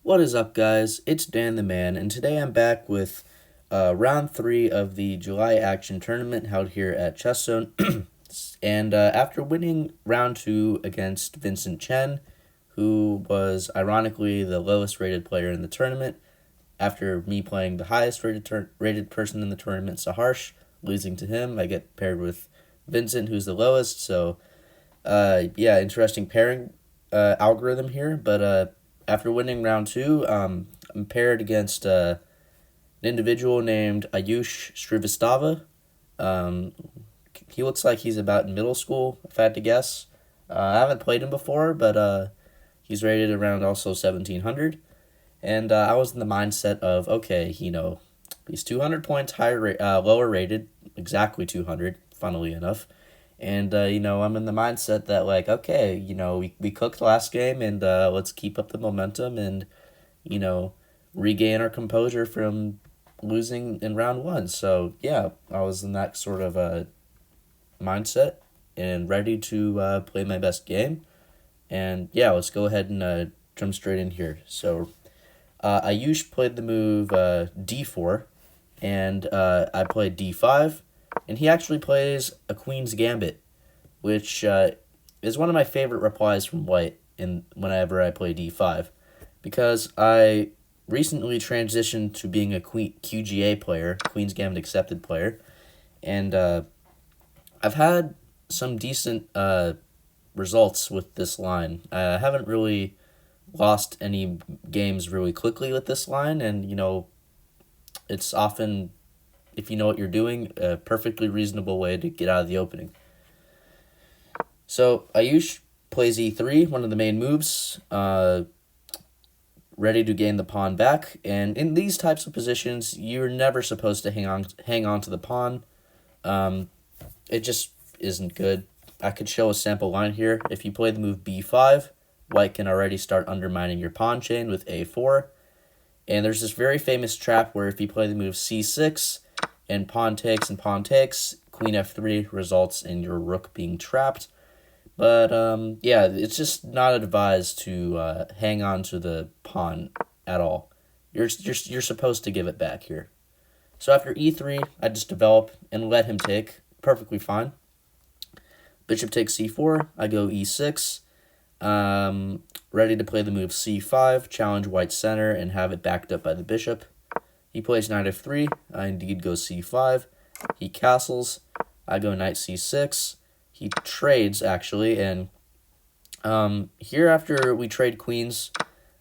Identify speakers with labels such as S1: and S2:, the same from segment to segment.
S1: What is up, guys? It's Dan the Man, and today I'm back with round 3 of the July Action Tournament held here at Chess Zone. And after winning round 2 against Vincent Chen, who was ironically the lowest rated player in the tournament, after me playing the highest rated person in the tournament, Saharsh, losing to him, I get paired with Vincent, who's the lowest. So, yeah, interesting pairing algorithm here, but after winning round 2, I'm paired against an individual named Aayush Shrivastava. Um, he looks like he's about in middle school, if I had to guess. I haven't played him before, but he's rated around also 1700. And I was in the mindset of, okay, he's 200 points lower rated, exactly 200, funnily enough. And, I'm in the mindset that, like, okay, we cooked last game and let's keep up the momentum and, you know, regain our composure from losing in round 1. So, yeah, I was in that sort of mindset and ready to play my best game. And, yeah, let's go ahead and jump straight in here. So, Ayush played the move d4, and I played d5, and he actually plays a Queen's Gambit, which is one of my favorite replies from White whenever I play d5, because I recently transitioned to being a QGA player, Queen's Gambit accepted player, and I've had some decent results with this line. I haven't really lost any games really quickly with this line, and it's often, if you know what you're doing, a perfectly reasonable way to get out of the opening. So Ayush plays e3, one of the main moves, ready to gain the pawn back, and in these types of positions you're never supposed to hang on to the pawn. It just isn't good. I could show a sample line here. If you play the move b5, White can already start undermining your pawn chain with a4. And there's this very famous trap where if you play the move c6 and pawn takes, queen f3 results in your rook being trapped. But yeah, it's just not advised to hang on to the pawn at all. You're supposed to give it back here. So after e3, I just develop and let him take. Perfectly fine. Bishop takes c4. I go e6. Ready to play the move c5, challenge White's center, and have it backed up by the bishop. He plays knight f3. I indeed go c5. He castles. I go knight c6. He trades, actually, and here after we trade queens,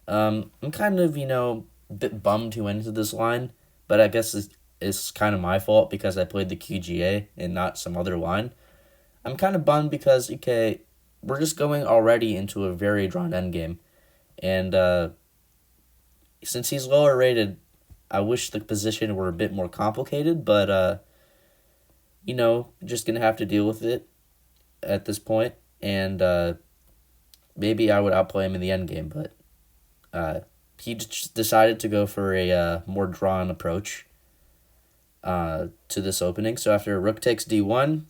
S1: I'm kind of, a bit bummed to enter this line, but I guess it's kind of my fault because I played the QGA and not some other line. I'm kind of bummed because, okay, we're just going already into a very drawn endgame, and since he's lower rated, I wish the position were a bit more complicated, but, just going to have to deal with it at this point, and maybe I would outplay him in the endgame, but he just decided to go for a more drawn approach to this opening. So after rook takes d1,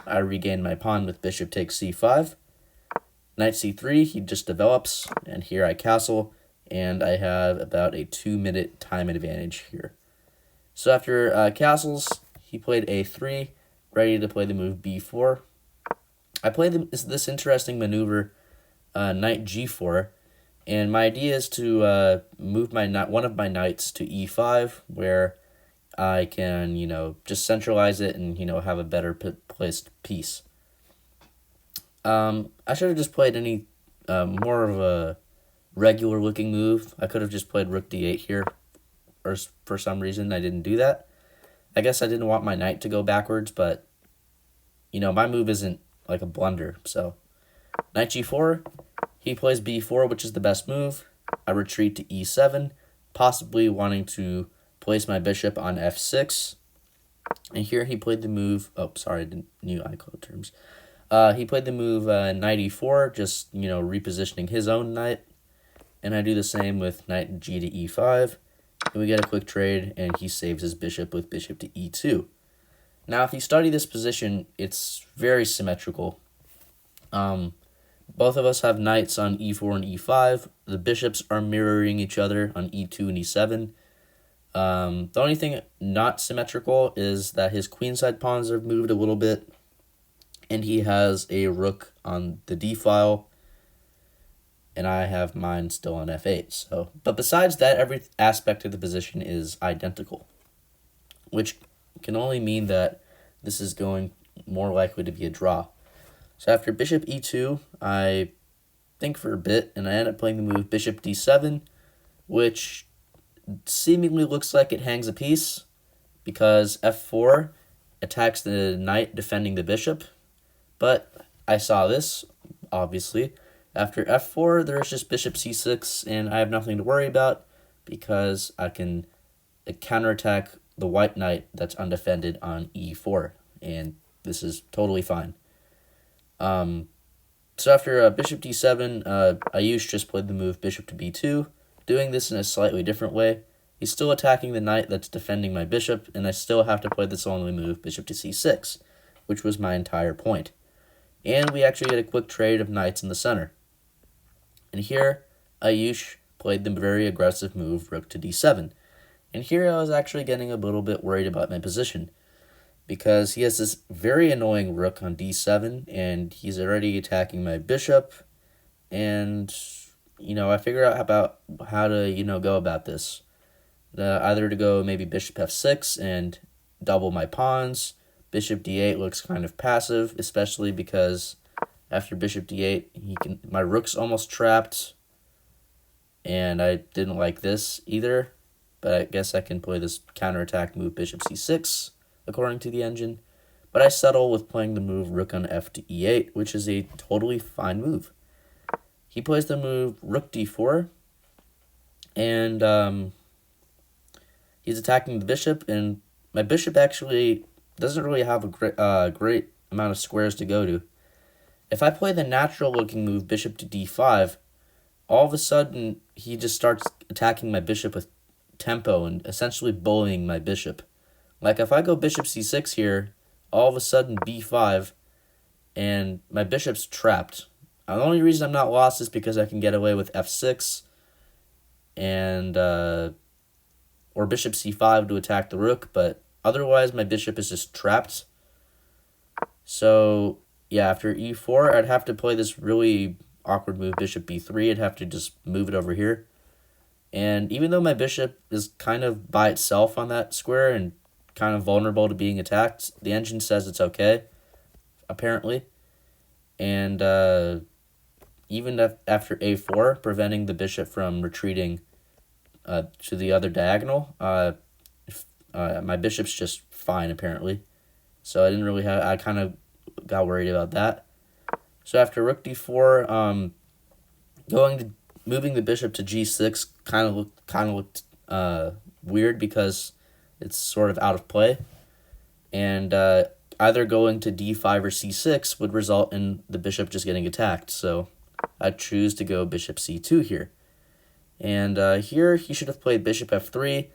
S1: I regain my pawn with bishop takes c5. Knight c3, he just develops, and here I castle, and I have about a 2-minute time advantage here. So after castles, he played a3, ready to play the move b4. I played this interesting maneuver, knight g4, and my idea is to move one of my knights to e5, where I can, just centralize it and, have a better placed piece. I should have just played any more of a regular looking move. I could have just played rook d8 here, or for some reason I didn't do that. I guess I didn't want my knight to go backwards, but, my move isn't like a blunder. So knight g4, he plays b4, which is the best move. I retreat to e7, possibly wanting to place my bishop on f6. And here he played the move, I didn't new iCode terms. He played the move knight e4, just, repositioning his own knight. And I do the same with knight g to e5. And we get a quick trade, and he saves his bishop with bishop to e2. Now, if you study this position, it's very symmetrical. Both of us have knights on e4 and e5. The bishops are mirroring each other on e2 and e7. The only thing not symmetrical is that his queenside pawns have moved a little bit, and he has a rook on the d file, and I have mine still on f8. So, but besides that, every aspect of the position is identical, which can only mean that this is going more likely to be a draw. So after bishop e2, I think for a bit, and I end up playing the move bishop d7, which seemingly looks like it hangs a piece because f4 attacks the knight defending the bishop. But I saw this, obviously. After f4, there's just bishop c6, and I have nothing to worry about because I can counterattack the white knight that's undefended on e4, and this is totally fine. So after bishop d7, Aayush just played the move bishop to b2, doing this in a slightly different way. He's still attacking the knight that's defending my bishop, and I still have to play this only move bishop to c6, which was my entire point. And we actually get a quick trade of knights in the center. And here, Aayush played the very aggressive move rook to d7. And here I was actually getting a little bit worried about my position, because he has this very annoying rook on d7, and he's already attacking my bishop, and, I figured out about how to, go about this. Either to go maybe bishop f6 and double my pawns. Bishop d8 looks kind of passive, especially because after bishop d8, my rook's almost trapped, and I didn't like this either, but I guess I can play this counterattack move bishop c6, according to the engine. But I settle with playing the move rook on f to e8, which is a totally fine move. He plays the move rook d4, and he's attacking the bishop, and my bishop actually doesn't really have a great amount of squares to go to. If I play the natural-looking move bishop to d5, all of a sudden he just starts attacking my bishop with tempo and essentially bullying my bishop. Like if I go bishop c6 here, all of a sudden b5, and my bishop's trapped. The only reason I'm not lost is because I can get away with f6 and or bishop c5 to attack the rook, but otherwise my bishop is just trapped. So yeah, after e4, I'd have to play this really awkward move bishop b3. I'd have to just move it over here. And even though my bishop is kind of by itself on that square and kind of vulnerable to being attacked, the engine says it's okay, apparently. And even after a4, preventing the bishop from retreating to the other diagonal, my bishop's just fine, apparently. So I kind of got worried about that. So after rook d4, moving the bishop to g6 kind of looked weird because it's sort of out of play, and either going to d5 or c6 would result in the bishop just getting attacked. So I choose to go bishop c2 here, and here he should have played bishop f3,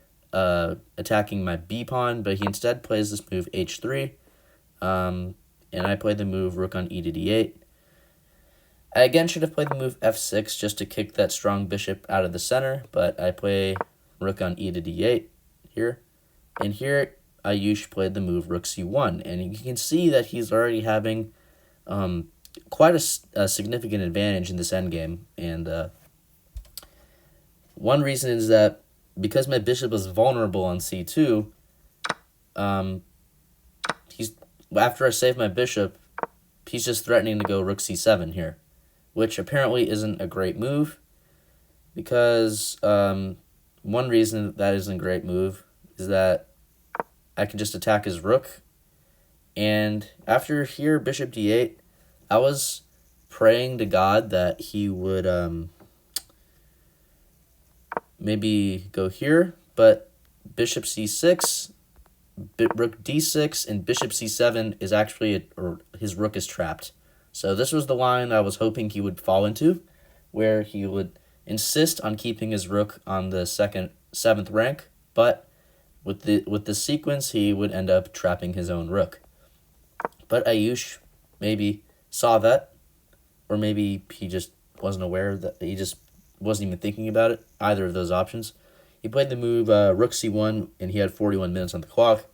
S1: attacking my b pawn, but he instead plays this move h3, and I played the move rook on e to d8. I again should have played the move f6 just to kick that strong bishop out of the center, but I play rook on e to d8 here. And here, Aayush played the move rook c1, and you can see that he's already having quite a significant advantage in this endgame. And one reason is that because my bishop is vulnerable on c2, after I save my bishop, he's just threatening to go rook c7 here, which apparently isn't a great move, because one reason that isn't a great move is that I can just attack his rook. And after here, bishop d8, I was praying to God that he would maybe go here, but bishop c6, rook d6, and bishop c7 is actually, or his rook is trapped. So this was the line I was hoping he would fall into, where he would insist on keeping his rook on the seventh rank, but with the sequence, he would end up trapping his own rook. But Aayush maybe saw that, or maybe he just wasn't aware that he just wasn't even thinking about it. Either of those options. He played the move rook c1, and he had 41 minutes on the clock.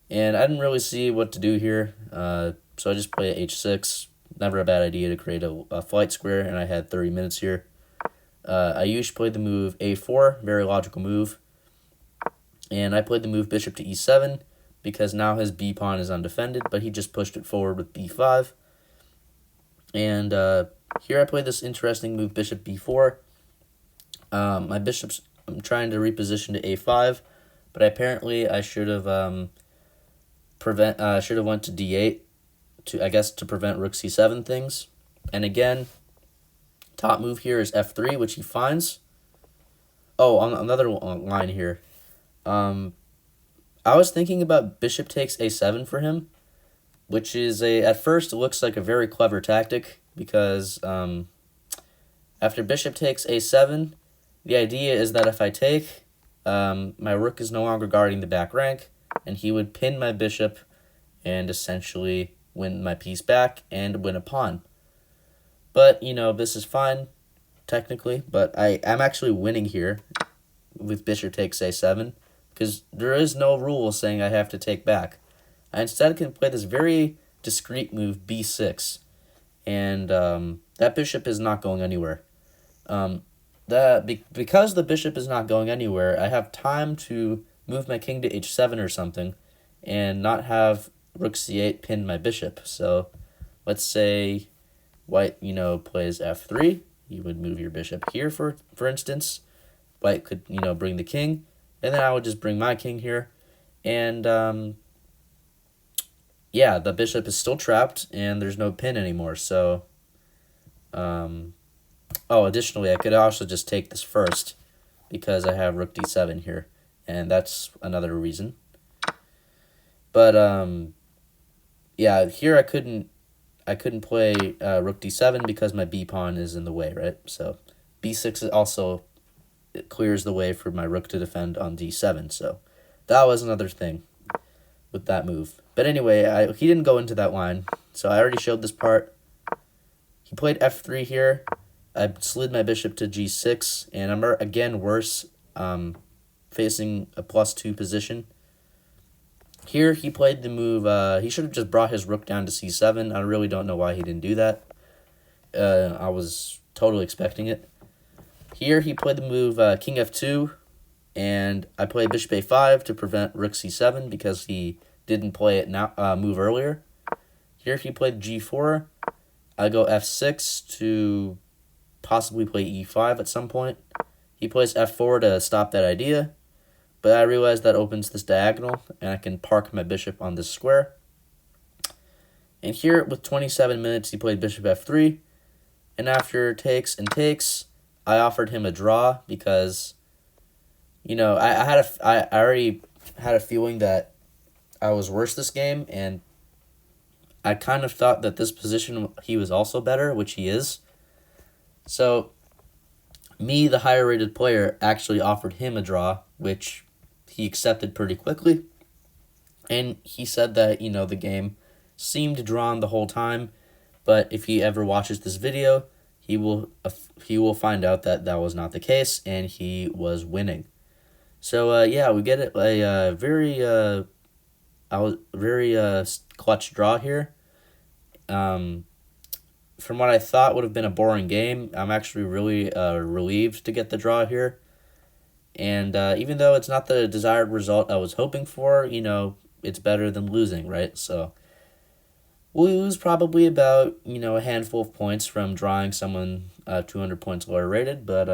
S1: And I didn't really see what to do here, so I just played h6. Never a bad idea to create a flight square, and I had 30 minutes here. Aayush played the move a4, very logical move. And I played the move bishop to e7 because now his b pawn is undefended, but he just pushed it forward with b5. And here I played this interesting move bishop b4. My bishop's I'm trying to reposition to a5, but apparently I should have went to d8 to prevent rook c7 things. And again, top move here is f3, which he finds. Oh, on another line here. I was thinking about bishop takes a7 for him, which is at first it looks like a very clever tactic because after bishop takes a7, the idea is that if I take, my rook is no longer guarding the back rank, and he would pin my bishop and essentially win my piece back and win a pawn. But, this is fine, technically, but I'm actually winning here with bishop takes a7, because there is no rule saying I have to take back. I instead can play this very discreet move, b6, and that bishop is not going anywhere. Because the bishop is not going anywhere, I have time to move my king to h7 or something, and not have rook c8 pin my bishop. So let's say white, plays f3. You would move your bishop here, for instance. White could, bring the king, and then I would just bring my king here. And, yeah, the bishop is still trapped, and there's no pin anymore. So, additionally, I could also just take this first, because I have rook d7 here, and that's another reason. But, yeah, here I couldn't play rook d7 because my b pawn is in the way, right? So b6 also it clears the way for my rook to defend on d7. So that was another thing with that move. But anyway, he didn't go into that line, so I already showed this part. He played f3 here. I slid my bishop to g6, and I'm again worse, facing a +2 position. Here he played the move, he should have just brought his rook down to c7. I really don't know why he didn't do that. I was totally expecting it. Here he played the move king f2, and I played bishop a5 to prevent rook c7 because he didn't play it move earlier. Here he played g4. I go f6 to possibly play e5 at some point. He plays f4 to stop that idea, but I realized that opens this diagonal, and I can park my bishop on this square. And here, with 27 minutes, he played bishop f3, and after takes and takes, I offered him a draw because, I already had a feeling that I was worse this game, and I kind of thought that this position he was also better, which he is. So, me, the higher rated player, actually offered him a draw, which he accepted pretty quickly. And he said that, the game seemed drawn the whole time, but if he ever watches this video, he will find out that that was not the case, and he was winning. So, yeah, we get it. A very clutch draw here. From what I thought would have been a boring game, I'm actually really relieved to get the draw here. And even though it's not the desired result I was hoping for, it's better than losing, right? So we'll lose probably about, a handful of points from drawing someone 200 points lower rated, but,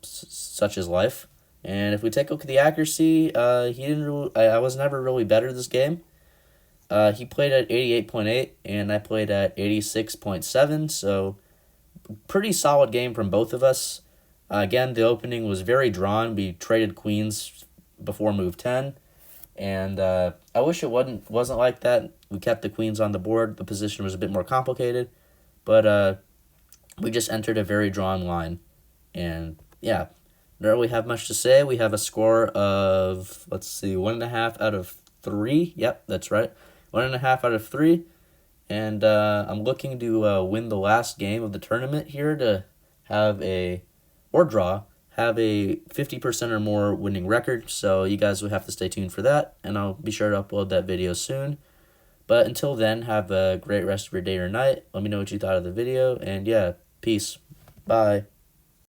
S1: such is life. And if we take a look at the accuracy, I was never really better this game. He played at 88.8, and I played at 86.7, so pretty solid game from both of us. Again, the opening was very drawn. We traded queens before move 10, and I wish it wasn't like that. We kept the queens on the board. The position was a bit more complicated, but we just entered a very drawn line, and yeah, don't really have much to say. We have a score of, 1.5 out of 3. Yep, that's right. 1.5 out of 3. And I'm looking to win the last game of the tournament here to have or draw, have a 50% or more winning record. So you guys will have to stay tuned for that, and I'll be sure to upload that video soon. But until then, have a great rest of your day or night. Let me know what you thought of the video, and yeah, peace. Bye.